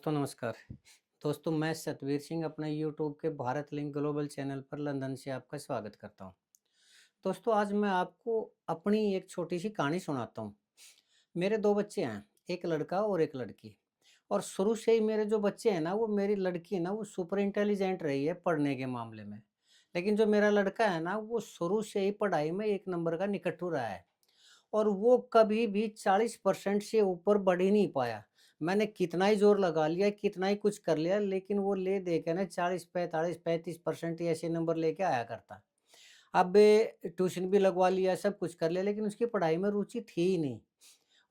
दोस्तों नमस्कार। दोस्तों मैं सतवीर सिंह अपने यूट्यूब के भारत लिंक ग्लोबल चैनल पर लंदन से आपका स्वागत करता हूं। दोस्तों आज मैं आपको अपनी एक छोटी सी कहानी सुनाता हूं। मेरे दो बच्चे हैं, एक लड़का और एक लड़की। और शुरू से ही मेरे जो बच्चे हैं ना, वो मेरी लड़की है ना, वो सुपर इंटेलिजेंट रही है पढ़ने के मामले में। लेकिन जो मेरा लड़का है ना, वो शुरू से ही पढ़ाई में एक नंबर का निकट्ठू रहा है। और वो कभी भी 40% से ऊपर बढ़ ही नहीं पाया। मैंने कितना ही ज़ोर लगा लिया, कितना ही कुछ कर लिया, लेकिन वो ले दे के ना 40, 45, 35% ही ऐसे नंबर लेके आया करता। अब ट्यूशन भी लगवा लिया, सब कुछ कर लिया, लेकिन उसकी पढ़ाई में रुचि थी ही नहीं।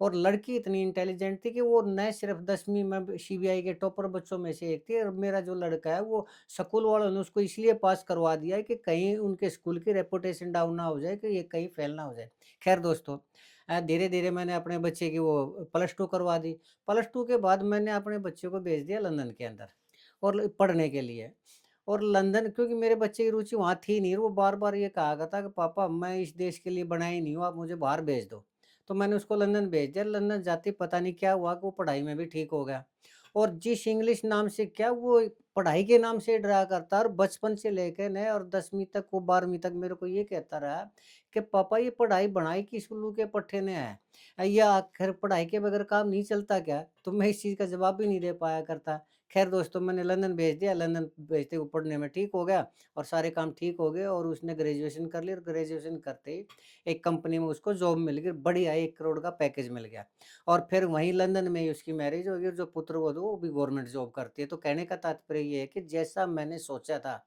और लड़की इतनी इंटेलिजेंट थी कि वो न सिर्फ 10वीं में सीबीआई के टॉपर बच्चों में से एक थी, और मेरा जो लड़का है वो स्कूल वालों ने उसको इसलिए पास करवा दिया है कि कहीं उनके स्कूल की रेपुटेशन डाउन ना हो जाए, कि ये कहीं फेल ना हो जाए। खैर दोस्तों, धीरे-धीरे मैंने अपने बच्चे की वो +2 करवा दी। +2 के बाद मैंने अपने बच्चे को भेज दिया लंदन के अंदर और पढ़ने के लिए। और लंदन, क्योंकि मेरे बच्चे की रुचि वहाँ थी नहीं, वो बार-बार ये कहा करता कि पापा मैं इस देश के लिए बना ही नहीं हूँ, आप मुझे बाहर भेज दो। तो मैंने उसको लंदन भेज दिया। लंदन जाते पता नहीं क्या हुआ कि वो पढ़ाई में भी ठीक हो गया। और जिस इंग्लिश नाम से क्या वो पढ़ाई के नाम से डरा करता, और बचपन से लेके न और 10वीं तक, वो 12वीं तक मेरे को ये कहता रहा कि पापा ये पढ़ाई बनाई किस उल्लू के पट्टे ने है? या आखिर पढ़ाई के बगैर काम नहीं चलता क्या? तो मैं इस चीज़ का जवाब भी नहीं दे पाया करता। खैर दोस्तों, मैंने लंदन भेज दिया। लंदन भेजते वो पढ़ने में ठीक हो गया और सारे काम ठीक हो गए, और उसने ग्रेजुएशन कर ली, और ग्रेजुएशन करते ही एक कंपनी में उसको जॉब मिल गई, बढ़िया 1 करोड़ का पैकेज मिल गया। और फिर वहीं लंदन में ही उसकी मैरिज हो गई, और जो पुत्रवधू वो भी गवर्नमेंट जॉब करती है। तो कहने का तात्पर्य ये है कि जैसा मैंने सोचा था,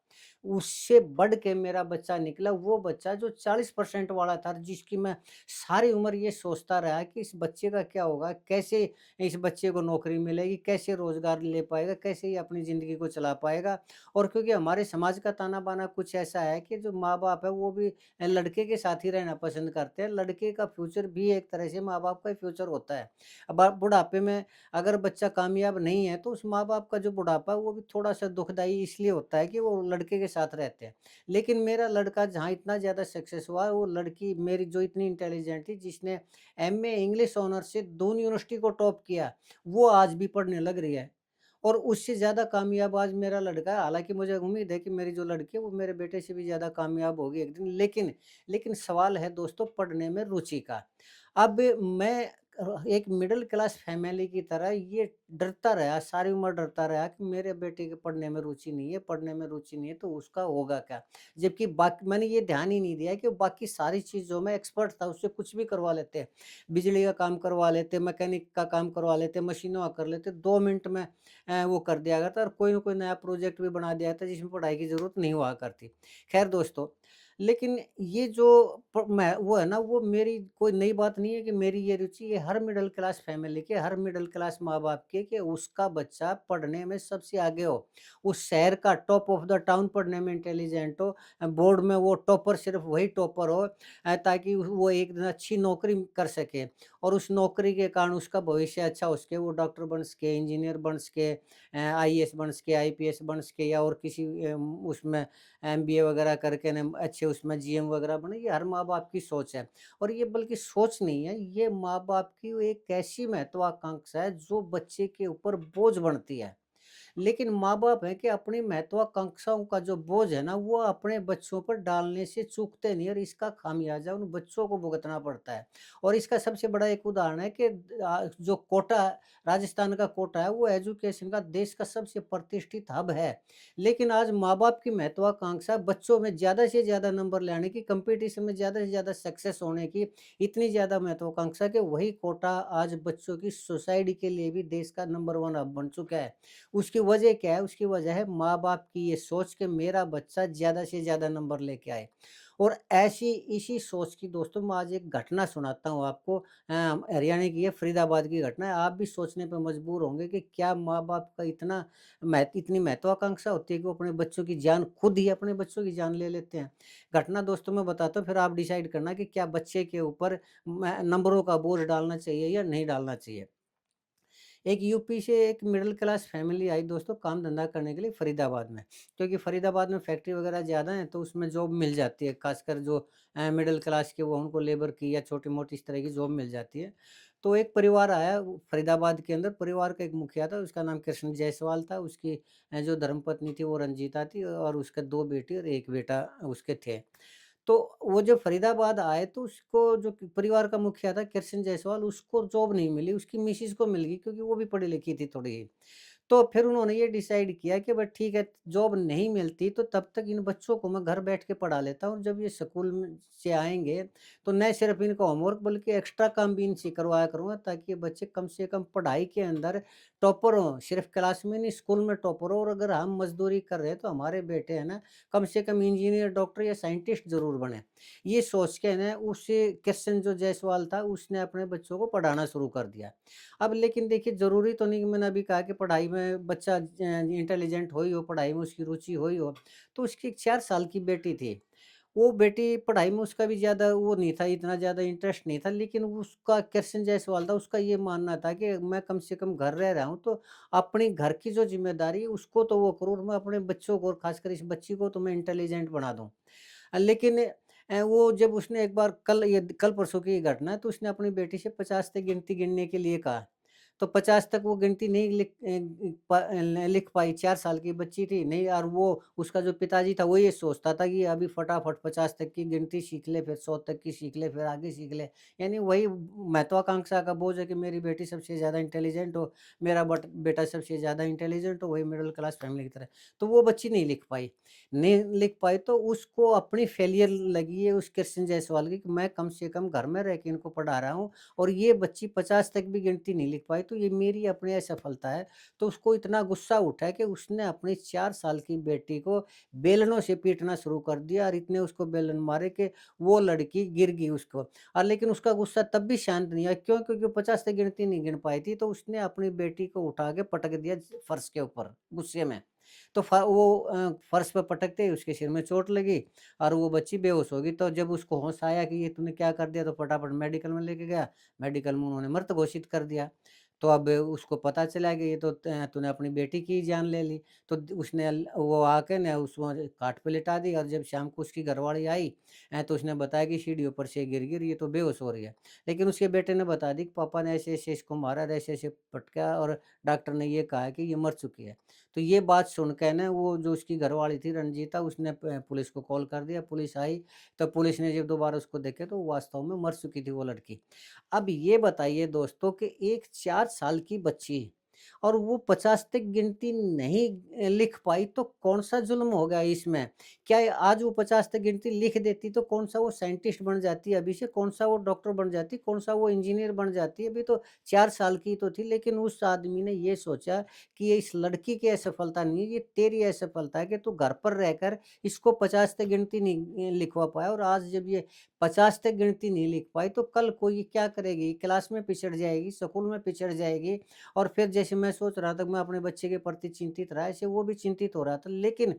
उससे बढ़ के मेरा बच्चा निकला। वो बच्चा जो 40% वाला था, जिसकी मैं सारी उम्र ये सोचता रहा कि इस बच्चे का क्या होगा? कैसे इस बच्चे को नौकरी मिलेगी? कैसे रोज़गार ले पाएगा? कैसे ये अपनी ज़िंदगी को चला पाएगा? और क्योंकि हमारे समाज का ताना-बाना कुछ ऐसा है कि जो माँ-बाप है वो भी लड़के के साथ ही रहना पसंद करते हैं। लड़के का फ्यूचर भी एक तरह से माँ-बाप का ही फ्यूचर होता है। अब आप बुढ़ापे में अगर बच्चा कामयाब नहीं है, तो उस माँ-बाप का जो बुढ़ापा है वो भी थोड़ा-सा दुखदाई इसलिए होता है कि वो लड़के के साथ रहते हैं। लेकिन मेरा लड़का जहाँ इतना ज़्यादा सक्सेस हुआ, वो लड़की मेरी जो इतनी इंटेलिजेंट थी, जिसने एमए इंग्लिश ऑनर्स से दून यूनिवर्सिटी को टॉप किया, वो आज भी पढ़ने लग रही है। और उससे ज़्यादा कामयाब आज मेरा लड़का है। हालाँकि मुझे उम्मीद है कि मेरी जो लड़की है वो मेरे बेटे से भी ज़्यादा कामयाब होगी एक दिन। लेकिन सवाल है दोस्तों पढ़ने में रुचि का। अब मैं एक मिडल क्लास फैमिली की तरह ये डरता रहा, सारी उम्र डरता रहा कि मेरे बेटे के पढ़ने में रुचि नहीं है, पढ़ने में रुचि नहीं है, तो उसका होगा क्या? जबकि बाकी मैंने ये ध्यान ही नहीं दिया कि बाकी सारी चीज़ों में एक्सपर्ट था, उससे कुछ भी करवा लेते। बिजली का काम करवा लेते, मैकेनिक का काम करवा लेते, मशीनों का कर लेते, 2 मिनट में वो कर दिया करता, और कोई न कोई नया प्रोजेक्ट भी बना दिया था जिसमें पढ़ाई की ज़रूरत नहीं हुआ करती। ख़ैर दोस्तों, लेकिन ये जो मैं वो है ना, वो मेरी कोई नई बात नहीं है कि मेरी ये रुचि, ये हर मिडल क्लास फैमिली के, हर मिडल क्लास माँ-बाप के, कि उसका बच्चा पढ़ने में सबसे आगे हो। उस शहर का टॉप ऑफ द टाउन पढ़ने में इंटेलिजेंट हो, बोर्ड में वो टॉपर, सिर्फ़ वही टॉपर हो, ताकि वो एक दिन अच्छी नौकरी कर सके, और उस नौकरी के कारण उसका भविष्य अच्छा हो सके, वो डॉक्टर बन सके, इंजीनियर बन सके, आईएएस बन सके, आईपीएस बन सके, या और किसी उसमें एमबीए वगैरह करके ना अच्छे उसमें जीएम वगैरह बने। ये हर माँ-बाप की सोच है, और ये बल्कि सोच नहीं है, ये माँ-बाप की एक ऐसी महत्वाकांक्षा है जो बच्चे के ऊपर बोझ बनती है। लेकिन माँ-बाप हैं कि अपनी महत्वाकांक्षाओं का जो बोझ है ना, वो अपने बच्चों पर डालने से चूकते नहीं, और इसका खामियाज़ा उन बच्चों को भुगतना पड़ता है। और इसका सबसे बड़ा एक उदाहरण है कि जो कोटा, राजस्थान का कोटा है, वो एजुकेशन का देश का सबसे प्रतिष्ठित हब है। लेकिन आज माँ-बाप की महत्वाकांक्षा बच्चों में ज़्यादा से ज़्यादा नंबर लाने की, कॉम्पिटिशन में ज़्यादा से ज़्यादा सक्सेस होने की इतनी ज़्यादा महत्वाकांक्षा, कि वही कोटा आज बच्चों की सोसाइटी के लिए भी देश का नंबर 1 हब बन चुका है। उसकी वजह क्या है? उसकी वजह है माँ-बाप की ये सोच कि मेरा बच्चा ज़्यादा से ज़्यादा नंबर लेके आए। और ऐसी इसी सोच की दोस्तों मैं आज एक घटना सुनाता हूँ आपको। हरियाणा की है, फरीदाबाद की घटना है। आप भी सोचने पे मजबूर होंगे कि क्या माँ-बाप का इतनी महत्वाकांक्षा होती है कि वो अपने बच्चों की जान, खुद ही अपने बच्चों की जान ले लेते हैं। घटना दोस्तों मैं बताता हूँ, फिर आप डिसाइड करना कि क्या बच्चे के ऊपर नंबरों का बोझ डालना चाहिए या नहीं डालना चाहिए। एक यूपी से एक मिडिल क्लास फैमिली आई दोस्तों काम धंधा करने के लिए फरीदाबाद में, क्योंकि फरीदाबाद में फैक्ट्री वगैरह ज़्यादा है, तो उसमें जॉब मिल जाती है, खासकर जो मिडिल क्लास के, वो उनको लेबर की या छोटी मोटी इस तरह की जॉब मिल जाती है। तो एक परिवार आया फरीदाबाद के अंदर, परिवार का एक मुखिया था, उसका नाम कृष्ण जायसवाल था, उसकी जो धर्मपत्नी थी वो रंजीता थी और उसके 2 बेटी और 1 बेटा उसके थे। तो वो जब फरीदाबाद आए तो उसको जो परिवार का मुखिया था कृष्ण जायसवाल, उसको जॉब नहीं मिली, उसकी मिसेज़ को मिल गई क्योंकि वो भी पढ़ी लिखी थी थोड़ी ही। तो फिर उन्होंने ये डिसाइड किया कि बस ठीक है, जॉब नहीं मिलती तो तब तक इन बच्चों को मैं घर बैठ के पढ़ा लेता हूँ और जब ये स्कूल में से आएँगे, तो न सिर्फ़ इनका होमवर्क बल्कि एक्स्ट्रा काम भी इनसे करवाया करूँगा ताकि ये बच्चे कम से कम पढ़ाई के अंदर टॉपर हों, सिर्फ़ क्लास में नहीं स्कूल में टॉपर हों और अगर हम मज़दूरी कर रहे हैं तो हमारे बेटे है ना, कम से कम इंजीनियर, डॉक्टर या साइंटिस्ट ज़रूर बनें। ये सोच के ना उसे कृष्ण जो जायसवाल था उसने अपने बच्चों को पढ़ाना शुरू कर दिया। अब लेकिन देखिए ज़रूरी तो नहीं कि मैंने अभी कहा कि पढ़ाई में बच्चा इंटेलिजेंट हो ही हो, पढ़ाई में उसकी रुचि हो ही हो। तो उसकी एक 4 साल की बेटी थी। वो बेटी पढ़ाई में उसका भी ज़्यादा वो नहीं था, इतना ज़्यादा इंटरेस्ट नहीं था, लेकिन उसका कृष्ण जायसवाल था, उसका ये मानना था कि मैं कम से कम घर रह रहा हूँ, तो अपनी घर की जो ज़िम्मेदारी है उसको तो वो करूँ और मैं अपने बच्चों को और ख़ासकर इस बच्ची को तो मैं इंटेलिजेंट बना दूँ। लेकिन वो जब उसने एक बार कल परसों की ये घटना है, तो उसने अपनी बेटी से 50 तक गिनती गिनने के लिए कहा। तो 50 तक वो गिनती नहीं लिख पाई, 4 साल की बच्ची थी, नहीं और वो उसका जो पिताजी था वो ये सोचता था कि अभी फटाफट 50 तक की गिनती सीख ले, फिर 100 तक की सीख ले, फिर आगे सीख ले। यानी वही महत्वाकांक्षा का बोझ है कि मेरी बेटी सबसे ज़्यादा इंटेलिजेंट हो, मेरा बेटा सबसे ज़्यादा इंटेलिजेंट हो, वही मिडल क्लास फैमिली की तरह। तो वो बच्ची नहीं लिख पाई। नहीं लिख पाई तो उसको अपनी फेलियर लगी है उस कृष्ण जायसवाल की कि मैं कम से कम घर में रह के इनको पढ़ा रहा हूँ और ये बच्ची 50 तक भी गिनती नहीं लिख पाई, तो ये मेरी अपनी असफलता है। तो उसको इतना गुस्सा उठा कि उसने अपनी 4 साल की बेटी को बेलनों से पीटना शुरू कर दिया और इतने उसको बेलन मारे कि वो लड़की गिर गई उसको। लेकिन उसका गुस्सा तब भी शांत नहीं हुआ, क्यों? क्योंकि वो 50 तक गिनती नहीं गिन पाई थी, तो उसने अपनी बेटी को उठा के पटक दिया फर्श के ऊपर गुस्से में। तो फर्श पे पटकते ही उसके सिर में चोट लगी और वो बच्ची बेहोश हो गई। तो जब उसको होश आया कि ये तूने क्या कर दिया, तो फटाफट मेडिकल में लेके गया। मेडिकल में उन्होंने मृत घोषित कर दिया। तो अब उसको पता चला कि ये तो तूने अपनी बेटी की ही जान ले ली। तो उसने वो आके न उसको खाट पे लिटा दी और जब शाम को उसकी घरवाली आई तो उसने बताया कि सीढ़ियों पर से गिर गिर ये तो बेहोश हो रही है। लेकिन उसके बेटे ने बता दी कि पापा ने ऐसे-ऐसे इसको मारा, ऐसे-ऐसे पटका और डॉक्टर ने ये कहा है कि ये मर चुकी है। तो ये बात सुन के ना वो जो उसकी घरवाली थी रंजीता, उसने पुलिस को कॉल कर दिया, पुलिस आई, तो पुलिस ने जब दोबारा उसको देखे तो वो वास्तव में मर चुकी थी वो लड़की। अब ये बताइए दोस्तों कि एक 4 साल की बच्ची और वो 50 तक गिनती नहीं लिख पाई तो कौन-सा ज़ुल्म हो गया इसमें? क्या आज वो 50 तक गिनती लिख देती तो कौन-सा वो साइंटिस्ट बन जाती अभी से, कौन-सा वो डॉक्टर बन जाती, कौन-सा वो इंजीनियर बन जाती। अभी तो 4 साल की तो थी, लेकिन उस आदमी ने ये सोचा कि ये इस लड़की की असफलता नहीं है, ये तेरी असफलता है कि तू घर पर रहकर इसको 50 तक गिनती नहीं लिखवा पाया और आज जब ये 50 तक गिनती नहीं लिख पाई तो कल को ये क्या करेगी? क्लास में पिछड़ जाएगी, स्कूल में पिछड़ जाएगी और फिर जैसे मैं सोच रहा था कि मैं अपने बच्चे के प्रति चिंतित रहा, ऐसे वो भी चिंतित हो रहा था। लेकिन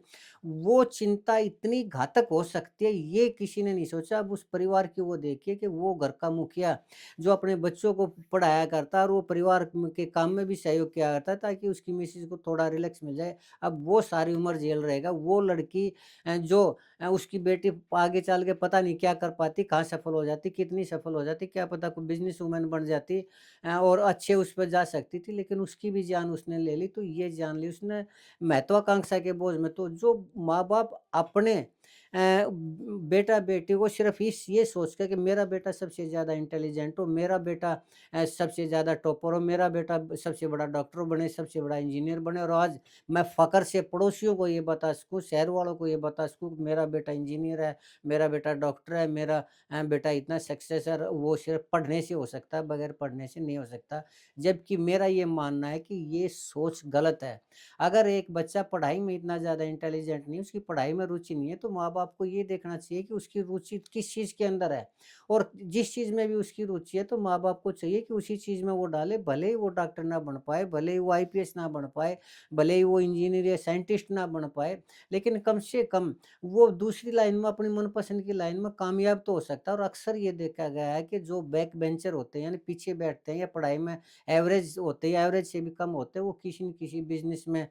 वो चिंता इतनी घातक हो सकती है, ये किसी ने नहीं सोचा। अब उस परिवार की वो देखिए कि वो घर का मुखिया जो अपने बच्चों को पढ़ाया करता और वो परिवार के काम में भी सहयोग किया करता ताकि उसकी मिसेज़ को थोड़ा रिलैक्स मिल जाए। अब वो सारी उम्र जेल रहेगा। वो लड़की जो उसकी बेटी आगे चल के पता नहीं क्या कर पाती, कहाँ सफल हो जाती, कितनी सफल हो जाती, क्या पता कोई बिज़नेस वुमन बन जाती और अच्छे उस पे जा सकती थी, लेकिन उसकी भी जान उसने ले ली। तो ये जान ली उसने महत्वाकांक्षा के बोझ में। तो जो माँ-बाप अपने बेटा-बेटी को सिर्फ़ इस ये सोच के कि मेरा बेटा सबसे ज़्यादा इंटेलिजेंट हो, मेरा बेटा सबसे ज़्यादा टॉपर हो, मेरा बेटा सबसे बड़ा डॉक्टर बने, सबसे बड़ा इंजीनियर बने और आज मैं फ़क्र से पड़ोसियों को ये बता सकूँ, शहर वालों को ये बता सकूँ कि मेरा बेटा इंजीनियर है, मेरा बेटा डॉक्टर है, मेरा बेटा इतना सक्सेस है, वो सिर्फ़ पढ़ने से हो सकता है, बगैर पढ़ने से नहीं हो सकता। जबकि मेरा ये मानना है कि ये सोच गलत है। अगर एक बच्चा पढ़ाई में इतना ज़्यादा इंटेलिजेंट नहीं है, उसकी पढ़ाई में रुचि नहीं है, तो माँ-बाप को ये देखना चाहिए कि उसकी रुचि किस चीज़ के अंदर है और जिस चीज़ में भी उसकी रुचि है, तो माँ-बाप को चाहिए कि उसी चीज़ में वो डाले, भले ही वो डॉक्टर ना बन पाए, भले ही वो आईपीएस ना बन पाए, भले ही वो इंजीनियर या साइंटिस्ट ना बन पाए, लेकिन कम से कम वो दूसरी लाइन में अपनी मनपसंद की लाइन में कामयाब तो हो सकता है और अक्सर ये देखा गया है कि जो बैक बेंचर होते हैं, यानी पीछे बैठते हैं या पढ़ाई में एवरेज होते हैं, एवरेज से भी कम होते हैं, वो किसी न किसी बिज़नेस में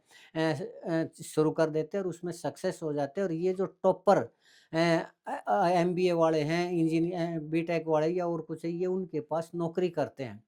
शुरू कर देते हैं और उसमें सक्सेस हो जाते हैं और ये जो टॉपर एमबीए वाले हैं, बीटेक वाले या और कुछ है, ये उनके पास नौकरी करते हैं।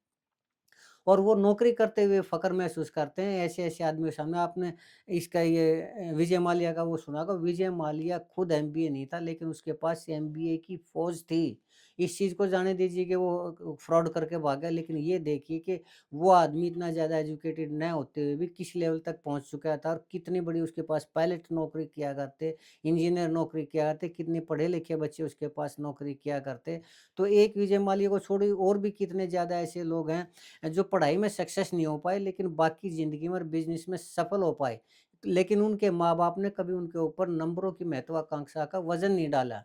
और वो नौकरी करते हुए फ़ख्र महसूस करते हैं, ऐसे-ऐसे आदमियों के सामने। आपने इसका ये विजय माल्या का वो सुना होगा, विजय माल्या खुद एमबीए नहीं था, लेकिन उसके पास एमबीए की फ़ौज थी। इस चीज़ को जाने दीजिए कि वो फ्रॉड करके भाग गया, लेकिन ये देखिए कि वो आदमी इतना ज़्यादा एजुकेटेड न होते हुए भी किस लेवल तक पहुँच चुका था और कितनी बड़ी उसके पास पायलट नौकरी किया करते, इंजीनियर नौकरी किया करते, कितने पढ़े-लिखे बच्चे उसके पास नौकरी किया करते। तो एक विजय माल्या को छोड़िए और भी कितने ज़्यादा ऐसे लोग हैं जो पढ़ाई में सक्सेस नहीं हो पाए, लेकिन बाकी ज़िंदगी में और बिज़नेस में सफल हो पाए। लेकिन उनके माँ-बाप ने कभी उनके ऊपर नंबरों की महत्वाकांक्षा का वज़न नहीं डाला।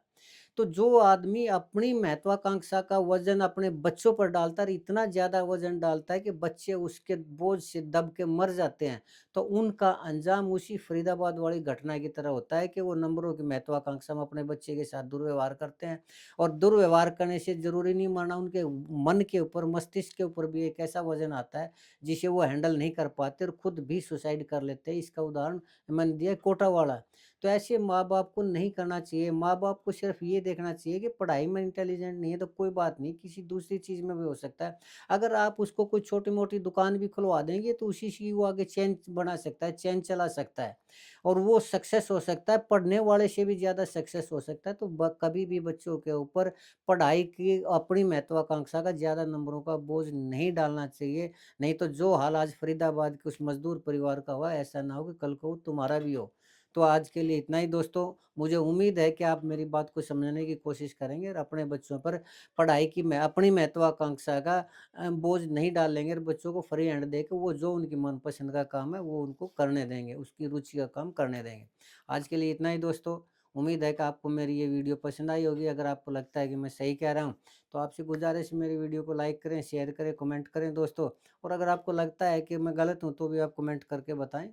तो जो आदमी अपनी महत्वाकांक्षा का वज़न अपने बच्चों पर डालता है और इतना ज़्यादा वज़न डालता है कि बच्चे उसके बोझ से दब के मर जाते हैं, तो उनका अंजाम उसी फरीदाबाद वाली घटना की तरह होता है कि वो नंबरों की महत्वाकांक्षा में अपने बच्चे के साथ दुर्व्यवहार करते हैं। और दुर्व्यवहार करने से ज़रूरी नहीं माना उनके मन के ऊपर, मस्तिष्क के ऊपर भी एक ऐसा वज़न आता है, जिसे वो हैंडल नहीं कर पाते और खुद भी सुसाइड कर लेते हैं। इसका उदाहरण मैंने दिया कोटा वाला। तो ऐसे माँ-बाप को नहीं करना चाहिए। माँ-बाप को सिर्फ़ ये देखना चाहिए कि पढ़ाई में इंटेलिजेंट नहीं है तो कोई बात नहीं, किसी दूसरी चीज़ में भी हो सकता है। अगर आप उसको कोई छोटी-मोटी दुकान भी खुलवा देंगे तो उसी से वो आगे चेन बना सकता है, चेन चला सकता है और वो सक्सेस हो सकता है, पढ़ने वाले से भी ज़्यादा सक्सेस हो सकता है। तो कभी भी बच्चों के ऊपर पढ़ाई की अपनी महत्वाकांक्षा का ज़्यादा नंबरों का बोझ नहीं डालना चाहिए। नहीं तो जो हाल आज फरीदाबाद के उस मज़दूर परिवार का हुआ, ऐसा ना हो कि कल को तुम्हारा भी हो। तो आज के लिए इतना ही दोस्तों। मुझे उम्मीद है कि आप मेरी बात को समझने की कोशिश करेंगे और अपने बच्चों पर पढ़ाई की मैं अपनी महत्वाकांक्षा का बोझ नहीं डालेंगे और बच्चों को फ्री हैंड देके वो जो उनकी मनपसंद का काम है वो उनको करने देंगे, उसकी रुचि का काम करने देंगे। आज के लिए इतना ही दोस्तों। उम्मीद है कि आपको मेरी ये वीडियो पसंद आई होगी। अगर आपको लगता है कि मैं सही कह रहा हूँ, तो आपसे गुज़ारिश है मेरी वीडियो को लाइक करें, शेयर करें, कमेंट करें दोस्तों। और अगर आपको लगता है कि मैं गलत हूँ, तो भी आप कमेंट करके बताएँ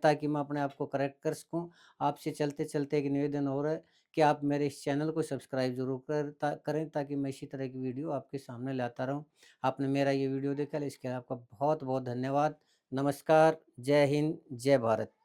ताकि मैं अपने आप को करेक्ट कर सकूँ। आपसे चलते-चलते एक निवेदन और है कि आप मेरे इस चैनल को सब्सक्राइब ज़रूर करें ताकि मैं इसी तरह की वीडियो आपके सामने लाता रहूँ। आपने मेरा ये वीडियो देखा इसके लिए आपका बहुत-बहुत धन्यवाद। नमस्कार, जय हिंद, जय भारत।